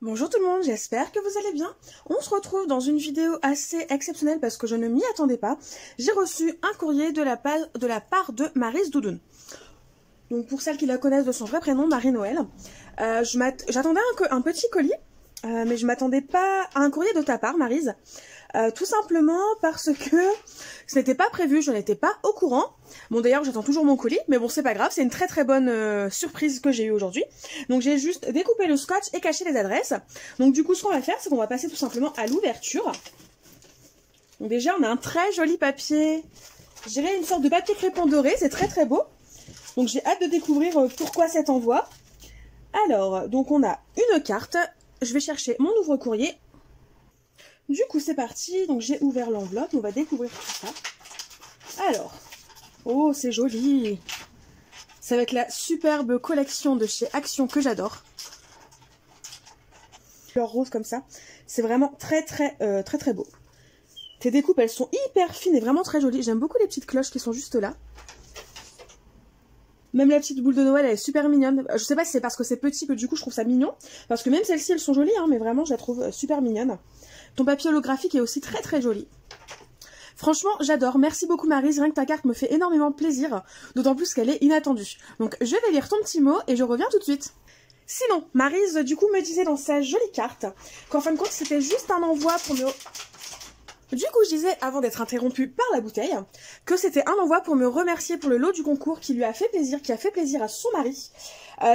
Bonjour tout le monde, j'espère que vous allez bien. On se retrouve dans une vidéo assez exceptionnelle parce que je ne m'y attendais pas. J'ai reçu un courrier de la part de Maryse Doudoune. Donc pour celles qui la connaissent de son vrai prénom, Marie-Noël. J'attendais un petit colis, mais je m'attendais pas à un courrier de ta part, Maryse. Tout simplement parce que ce n'était pas prévu, je n'étais pas au courant. Bon d'ailleurs j'attends toujours mon colis, mais bon c'est pas grave, c'est une très bonne surprise que j'ai eue aujourd'hui. Donc j'ai juste découpé le scotch et caché les adresses. Donc du coup ce qu'on va faire, c'est qu'on va passer tout simplement à l'ouverture. Donc déjà on a un très joli papier, je dirais une sorte de papier crépon doré, c'est très beau. Donc j'ai hâte de découvrir pourquoi cet envoi. Alors, donc on a une carte, je vais chercher mon ouvre-courrier. Du coup, c'est parti. Donc, j'ai ouvert l'enveloppe. On va découvrir tout ça. Alors, oh, c'est joli. C'est avec la superbe collection de chez Action que j'adore. Fleur rose comme ça. C'est vraiment très beau. Tes découpes, elles sont hyper fines et vraiment très jolies. J'aime beaucoup les petites cloches qui sont juste là. Même la petite boule de Noël, elle est super mignonne. Je sais pas si c'est parce que c'est petit que du coup je trouve ça mignon. Parce que même celles-ci, elles sont jolies, hein, mais vraiment, je la trouve super mignonne. Ton papier holographique est aussi très joli. Franchement, j'adore. Merci beaucoup Maryse. Rien que ta carte me fait énormément plaisir. D'autant plus qu'elle est inattendue. Donc, je vais lire ton petit mot et je reviens tout de suite. Sinon, Maryse, du coup, me disait dans sa jolie carte qu'en fin de compte, c'était juste un envoi pour me... Du coup, je disais, avant d'être interrompue par la bouteille, que c'était un envoi pour me remercier pour le lot du concours qui lui a fait plaisir, qui a fait plaisir à son mari,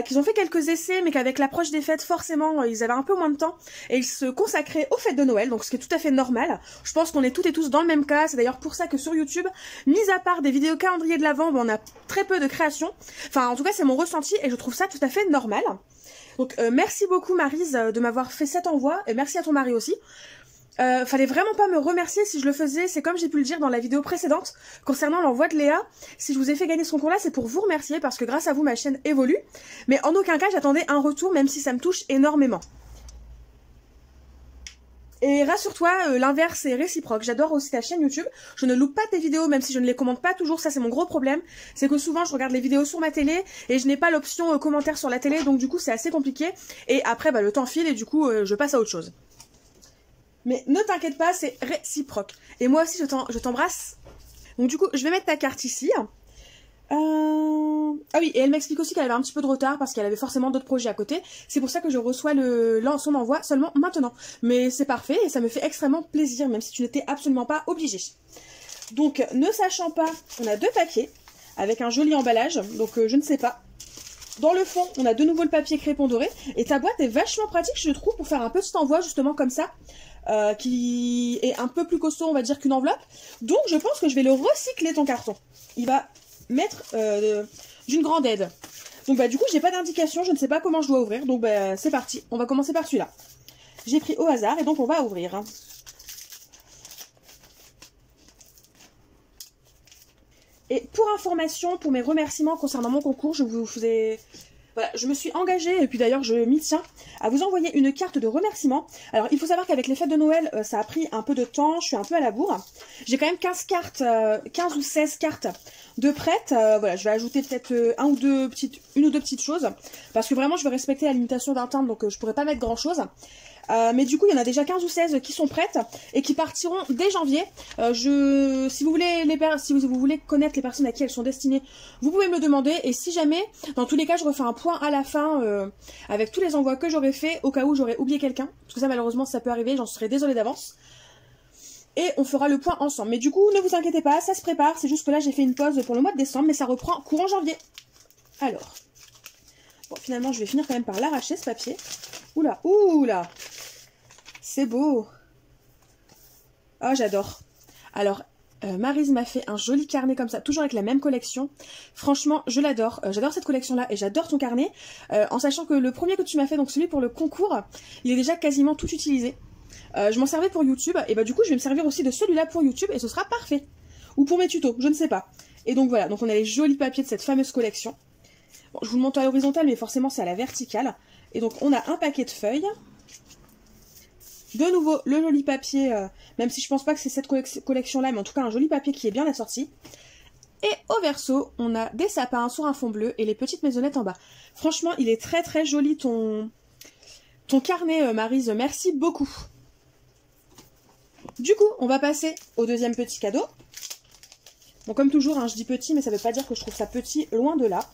qu'ils ont fait quelques essais, mais qu'avec l'approche des fêtes, forcément, ils avaient un peu moins de temps, et ils se consacraient aux fêtes de Noël, donc ce qui est tout à fait normal. Je pense qu'on est toutes et tous dans le même cas, c'est d'ailleurs pour ça que sur YouTube, mis à part des vidéos calendrier de l'Avent, on a très peu de créations. Enfin, en tout cas, c'est mon ressenti, et je trouve ça tout à fait normal. Donc, merci beaucoup Maryse de m'avoir fait cet envoi, et merci à ton mari aussi. Fallait vraiment pas me remercier si je le faisais, c'est comme j'ai pu le dire dans la vidéo précédente concernant l'envoi de Léa. Si je vous ai fait gagner ce concours là, c'est pour vous remercier parce que grâce à vous ma chaîne évolue, mais en aucun cas j'attendais un retour même si ça me touche énormément. Et rassure-toi, l'inverse est réciproque. J'adore aussi ta chaîne YouTube. Je ne loupe pas tes vidéos, même si je ne les commente pas toujours. Ça, c'est mon gros problème. C'est que souvent, je regarde les vidéos sur ma télé et je n'ai pas l'option commentaire sur la télé. Donc, du coup, c'est assez compliqué. Et après, bah, le temps file et du coup, je passe à autre chose. Mais ne t'inquiète pas, c'est réciproque. Et moi aussi, je t'embrasse. Donc du coup, je vais mettre ta carte ici. Ah oui, et elle m'explique aussi qu'elle avait un petit peu de retard parce qu'elle avait forcément d'autres projets à côté. C'est pour ça que je reçois son envoi seulement maintenant. Mais c'est parfait et ça me fait extrêmement plaisir, même si tu n'étais absolument pas obligée. Donc, ne sachant pas, on a deux papiers avec un joli emballage. Donc, je ne sais pas. Dans le fond, on a de nouveau le papier crépon doré. Et ta boîte est vachement pratique, je trouve, pour faire un petit envoi justement comme ça. Qui est un peu plus costaud, on va dire, qu'une enveloppe. Donc, je pense que je vais le recycler, ton carton. Il va m'être d'une grande aide. Donc, bah, du coup, j'ai pas d'indication, je ne sais pas comment je dois ouvrir. Donc, bah, c'est parti. On va commencer par celui-là. J'ai pris au hasard et donc, on va ouvrir. Et pour information, pour mes remerciements concernant mon concours, je vous faisais... Voilà, je me suis engagée, et puis d'ailleurs je m'y tiens, à vous envoyer une carte de remerciement. Alors il faut savoir qu'avec les fêtes de Noël, ça a pris un peu de temps, je suis un peu à la bourre. J'ai quand même 15 ou 16 cartes de prêtes. Voilà, je vais ajouter peut-être une ou deux petites choses, parce que vraiment je veux respecter la limitation d'un temps, donc je pourrais pas mettre grand chose. Mais du coup, il y en a déjà 15 ou 16 qui sont prêtes et qui partiront dès janvier. Si vous voulez connaître les personnes à qui elles sont destinées, vous pouvez me le demander. Et si jamais, dans tous les cas, je refais un point à la fin avec tous les envois que j'aurais fait au cas où j'aurais oublié quelqu'un. Parce que ça, malheureusement, ça peut arriver. J'en serais désolée d'avance. Et on fera le point ensemble. Mais du coup, ne vous inquiétez pas, ça se prépare. C'est juste que là, j'ai fait une pause pour le mois de décembre, mais ça reprend courant janvier. Alors, bon, finalement, je vais finir quand même par l'arracher, ce papier. Oula, oula. C'est beau. Oh, j'adore. Alors, Maryse m'a fait un joli carnet comme ça, toujours avec la même collection. Franchement, je l'adore. J'adore cette collection-là et j'adore ton carnet. En sachant que le premier que tu m'as fait, donc celui pour le concours, il est déjà quasiment tout utilisé. Je m'en servais pour YouTube. Et bah du coup, je vais me servir aussi de celui-là pour YouTube et ce sera parfait. Ou pour mes tutos, je ne sais pas. Et donc voilà, donc on a les jolis papiers de cette fameuse collection. Bon, je vous le montre à l'horizontale, mais forcément c'est à la verticale. Et donc on a un paquet de feuilles. De nouveau, le joli papier, même si je pense pas que c'est cette collection-là, mais en tout cas un joli papier qui est bien assorti. Et au verso, on a des sapins sur un fond bleu et les petites maisonnettes en bas. Franchement, il est très joli ton ton carnet, Maryse, merci beaucoup. Du coup, on va passer au deuxième petit cadeau. Bon, comme toujours, hein, je dis petit, mais ça veut pas dire que je trouve ça petit, loin de là.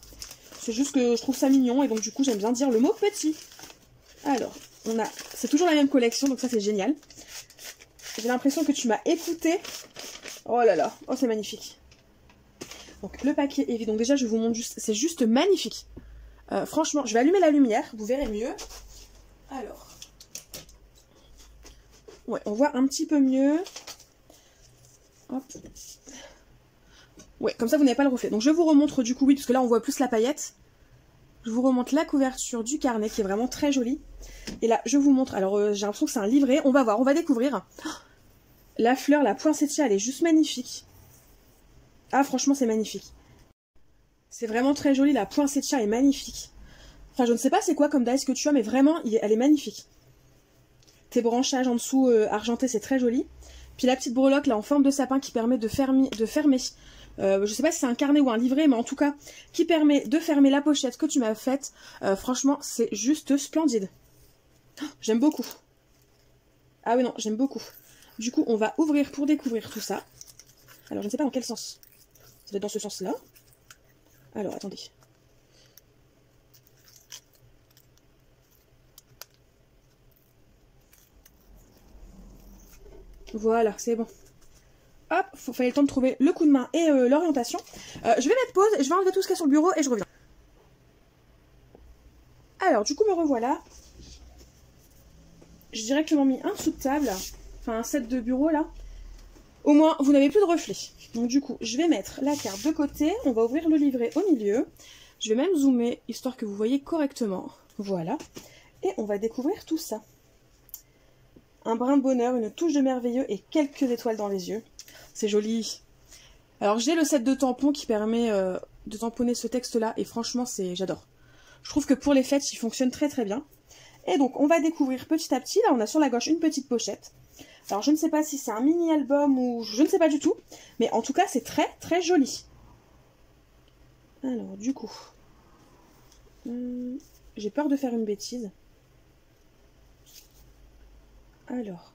C'est juste que je trouve ça mignon, et donc du coup, j'aime bien dire le mot petit. Alors, c'est toujours la même collection, donc ça, c'est génial. J'ai l'impression que tu m'as écouté. Oh là là, oh, c'est magnifique. Donc, le paquet est vide. Donc déjà, je vous montre juste, c'est juste magnifique. Franchement, je vais allumer la lumière, vous verrez mieux. Alors... Ouais, on voit un petit peu mieux. Hop. Ouais, comme ça vous n'avez pas le reflet. Donc je vous remontre du coup, oui, parce que là on voit plus la paillette. Je vous remontre la couverture du carnet qui est vraiment très jolie. Et là, je vous montre, alors j'ai l'impression que c'est un livret. On va voir, on va découvrir. Oh, la fleur, la poinsettia, elle est juste magnifique. Ah, franchement, c'est magnifique. C'est vraiment très joli, la poinsettia est magnifique. Enfin, je ne sais pas c'est quoi comme dice que tu as, mais vraiment, elle est magnifique. Tes branchages en dessous argentés, c'est très joli. Puis la petite breloque là en forme de sapin qui permet de fermer. Je sais pas si c'est un carnet ou un livret, mais en tout cas qui permet de fermer la pochette que tu m'as faite. Franchement, c'est juste splendide. Oh, j'aime beaucoup. Ah oui non, j'aime beaucoup. Du coup, on va ouvrir pour découvrir tout ça. Alors, je ne sais pas dans quel sens. Ça doit être dans ce sens-là. Alors, attendez. Voilà, c'est bon. Hop, fallait le temps de trouver le coup de main et l'orientation. Je vais mettre pause, je vais enlever tout ce qu'il y a sur le bureau et je reviens. Alors, du coup, me revoilà. J'ai directement mis un sous de table, enfin un set de bureau là. Au moins, vous n'avez plus de reflet. Donc du coup, je vais mettre la carte de côté. On va ouvrir le livret au milieu. Je vais même zoomer, histoire que vous voyez correctement. Voilà. Et on va découvrir tout ça. Un brin de bonheur, une touche de merveilleux et quelques étoiles dans les yeux. C'est joli. Alors j'ai le set de tampons qui permet de tamponner ce texte-là. Et franchement, j'adore. Je trouve que pour les fêtes, il fonctionne très très bien. Et donc, on va découvrir petit à petit. Là, on a sur la gauche une petite pochette. Alors, je ne sais pas si c'est un mini-album ou... Je ne sais pas du tout. Mais en tout cas, c'est très très joli. Alors, du coup... j'ai peur de faire une bêtise. Alors...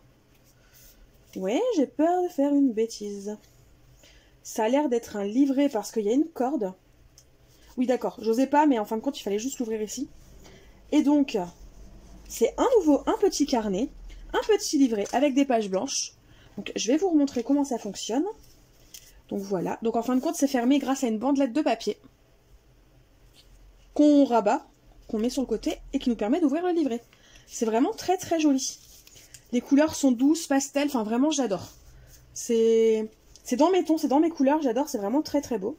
Ouais, j'ai peur de faire une bêtise. Ça a l'air d'être un livret parce qu'il y a une corde. Oui, d'accord. J'osais pas, mais en fin de compte, il fallait juste l'ouvrir ici. Et donc, c'est un petit carnet, un petit livret avec des pages blanches. Donc, je vais vous remontrer comment ça fonctionne. Donc, voilà. Donc, en fin de compte, c'est fermé grâce à une bandelette de papier qu'on rabat, qu'on met sur le côté et qui nous permet d'ouvrir le livret. C'est vraiment très, très joli. Les couleurs sont douces, pastel. Enfin, vraiment, j'adore. C'est dans mes tons, c'est dans mes couleurs. J'adore, c'est vraiment très, très beau.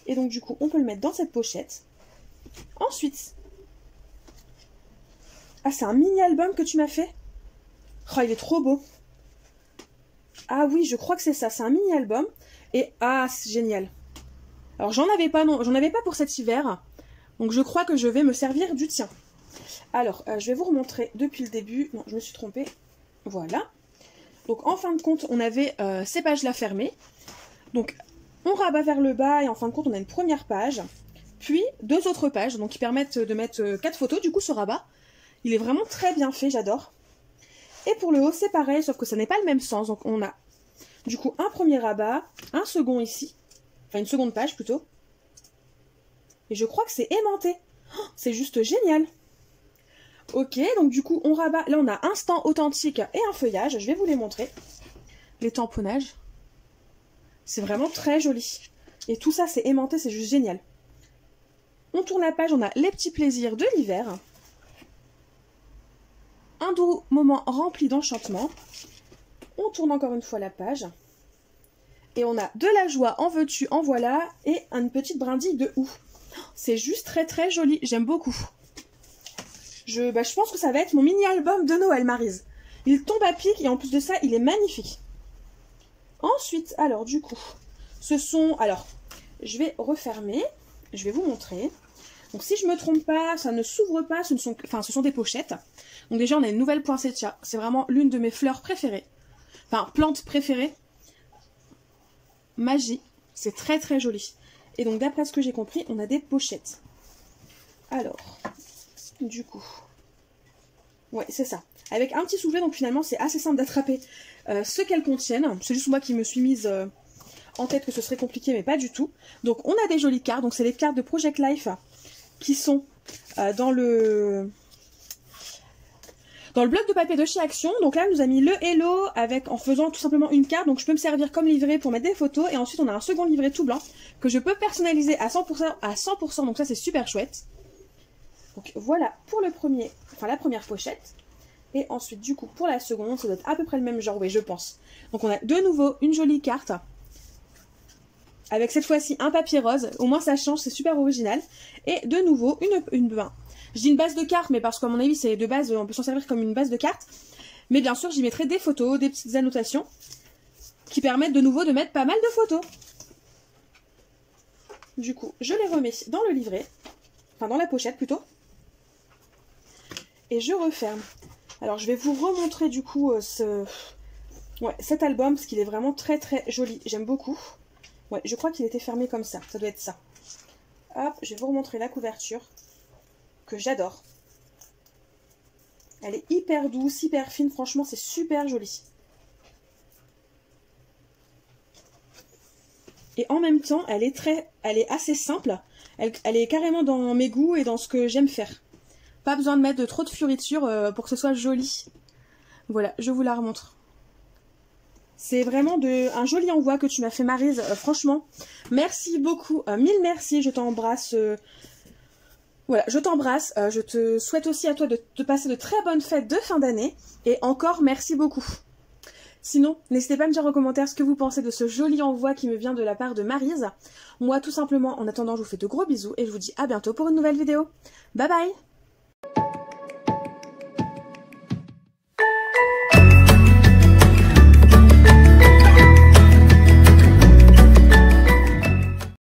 Et donc, du coup, on peut le mettre dans cette pochette. Ensuite... Ah, c'est un mini-album que tu m'as fait? Oh, il est trop beau. Ah oui, je crois que c'est ça. C'est un mini-album. Et ah, c'est génial. Alors, j'en avais pas pour cet hiver. Donc, je crois que je vais me servir du tien. Alors, je vais vous remontrer depuis le début. Non, je me suis trompée. Voilà. Donc, en fin de compte, on avait ces pages-là fermées. Donc, on rabat vers le bas et en fin de compte, on a une première page. Puis, deux autres pages, donc qui permettent de mettre 4 photos, du coup, ce rabat. Il est vraiment très bien fait, j'adore. Et pour le haut, c'est pareil, sauf que ça n'est pas le même sens. Donc on a du coup un premier rabat, un second ici, enfin une seconde page plutôt. Et je crois que c'est aimanté. Oh, c'est juste génial. Ok, donc du coup on rabat. Là on a instant authentique et un feuillage. Je vais vous les montrer. Les tamponnages. C'est vraiment très joli. Et tout ça c'est aimanté, c'est juste génial. On tourne la page, on a les petits plaisirs de l'hiver. Un doux moment rempli d'enchantement. On tourne encore une fois la page. Et on a de la joie, en veux-tu, en voilà. Et une petite brindille de houx. C'est juste très très joli. J'aime beaucoup. Je pense que ça va être mon mini-album de Noël, Maryse. Il tombe à pic et en plus de ça, il est magnifique. Ensuite, alors du coup, ce sont... Alors, je vais refermer. Je vais vous montrer. Donc si je ne me trompe pas, ça ne s'ouvre pas, ce sont des pochettes. Donc déjà on a une nouvelle poinsettia, c'est vraiment l'une de mes fleurs préférées. Enfin, plantes préférées. Magie, c'est très très joli. Et donc d'après ce que j'ai compris, on a des pochettes. Alors, du coup, Ouais, c'est ça. Avec un petit soufflet, donc finalement c'est assez simple d'attraper ce qu'elles contiennent. C'est juste moi qui me suis mise en tête que ce serait compliqué, mais pas du tout. Donc on a des jolies cartes, donc c'est les cartes de Project Life qui sont dans le bloc de papier de chez Action. Donc là, elle nous a mis le Hello avec, en faisant tout simplement une carte. Donc je peux me servir comme livret pour mettre des photos. Et ensuite, on a un second livret tout blanc que je peux personnaliser à 100%. Donc ça, c'est super chouette. Donc voilà pour le premier, enfin la première pochette. Et ensuite, du coup, pour la seconde, ça doit être à peu près le même genre, oui, je pense. Donc on a de nouveau une jolie carte. Avec cette fois-ci un papier rose. Au moins, ça change, c'est super original. Et de nouveau, je dis une base de cartes, mais parce qu'à mon avis, c'est de base, on peut s'en servir comme une base de cartes. Mais bien sûr, j'y mettrai des photos, des petites annotations qui permettent de nouveau de mettre pas mal de photos. Du coup, je les remets dans le livret, enfin dans la pochette plutôt. Et je referme. Alors, je vais vous remontrer du coup cet album, parce qu'il est vraiment très très joli. J'aime beaucoup. Ouais, je crois qu'il était fermé comme ça. Ça doit être ça. Hop, je vais vous remontrer la couverture. Que j'adore. Elle est hyper douce, hyper fine, franchement c'est super joli. Et en même temps, elle est assez simple. Elle est carrément dans mes goûts et dans ce que j'aime faire. Pas besoin de mettre trop de fioritures pour que ce soit joli. Voilà, je vous la remontre. C'est vraiment un joli envoi que tu m'as fait, Maryse. Franchement, merci beaucoup. Mille merci, je t'embrasse. Voilà, je t'embrasse, je te souhaite aussi à toi de passer de très bonnes fêtes de fin d'année, et encore merci beaucoup. Sinon, n'hésitez pas à me dire en commentaire ce que vous pensez de ce joli envoi qui me vient de la part de Maryse. Moi, tout simplement, en attendant, je vous fais de gros bisous, et je vous dis à bientôt pour une nouvelle vidéo. Bye bye!